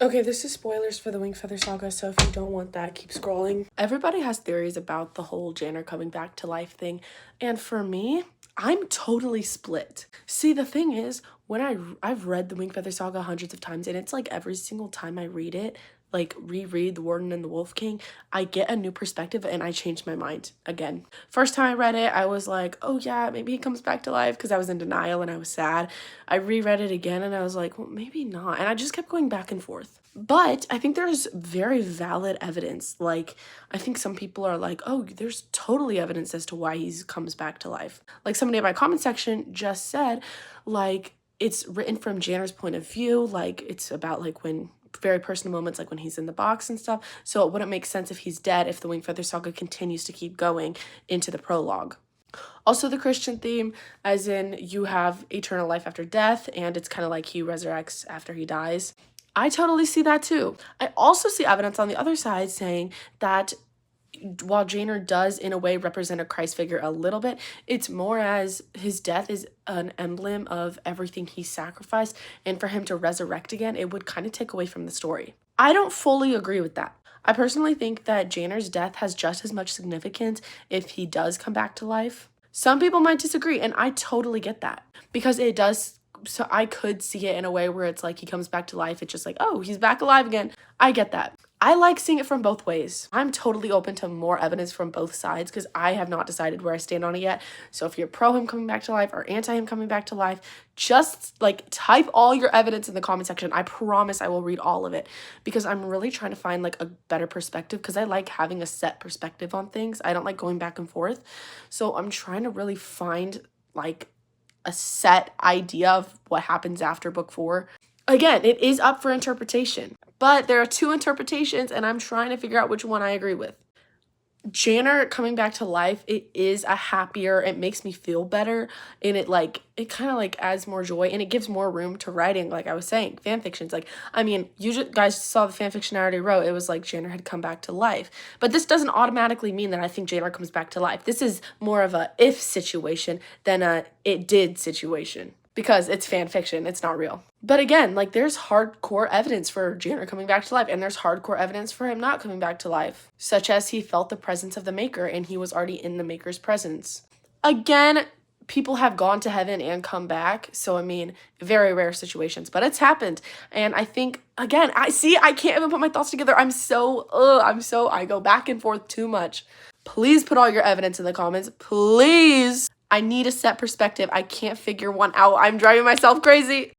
Okay, this is spoilers for the Wing Feather Saga, so if you don't want that, keep scrolling. Everybody has theories about the whole Janner coming back to life thing, and for me, I'm totally split. See, the thing is, when I've read the Wing Feather Saga hundreds of times, and it's like every single time I read it, like reread The Warden and the Wolf King, I get a new perspective and I change my mind again. First time I read it, I was like, oh yeah, maybe he comes back to life because I was in denial and I was sad. I reread it again and I was like, well, maybe not. And I just kept going back and forth. But I think there's very valid evidence. Like, I think some people are like, oh, there's totally evidence as to why he comes back to life. Like somebody in my comment section just said, like, it's written from Janner's point of view. Like, it's about like when very personal moments, like when he's in the box and stuff. So it wouldn't make sense if he's dead if the Wing Feather Saga continues to keep going into the prologue. Also, the Christian theme, as in you have eternal life after death, and it's kind of like he resurrects after he dies. I totally see that too. I also see evidence on the other side saying that while Janner does in a way represent a Christ figure a little bit, it's more as his death is an emblem of everything he sacrificed, and for him to resurrect again, it would kind of take away from the story. I don't fully agree with that. I personally think that Janner's death has just as much significance if he does come back to life. Some people might disagree, and I totally get that because it does. So I could see it in a way where it's like he comes back to life. It's just like, oh, he's back alive again. I get that. I like seeing it from both ways. I'm totally open to more evidence from both sides because I have not decided where I stand on it yet. So if you're pro him coming back to life or anti him coming back to life, just like type all your evidence in the comment section. I promise I will read all of it because I'm really trying to find like a better perspective because I like having a set perspective on things. I don't like going back and forth. So I'm trying to really find like a set idea of what happens after book 4. Again, it is up for interpretation, but there are 2 interpretations and I'm trying to figure out which one I agree with. Janner coming back to life, it is a happier, it makes me feel better, and it kind of like adds more joy and it gives more room to writing. Like I was saying, fan fictions, like, I mean, you guys saw the fan fiction I already wrote. It was like Janner had come back to life, but this doesn't automatically mean that I think Janner comes back to life. This is more of a if situation than a it did situation because it's fan fiction, it's not real. But again, like there's hardcore evidence for Janner coming back to life, and there's hardcore evidence for him not coming back to life, such as he felt the presence of the Maker and he was already in the Maker's presence. Again, people have gone to heaven and come back, so I mean, very rare situations, but it's happened. And I think, again, I can't even put my thoughts together. I go back and forth too much. Please put all your evidence in the comments, please. I need a set perspective. I can't figure one out. I'm driving myself crazy.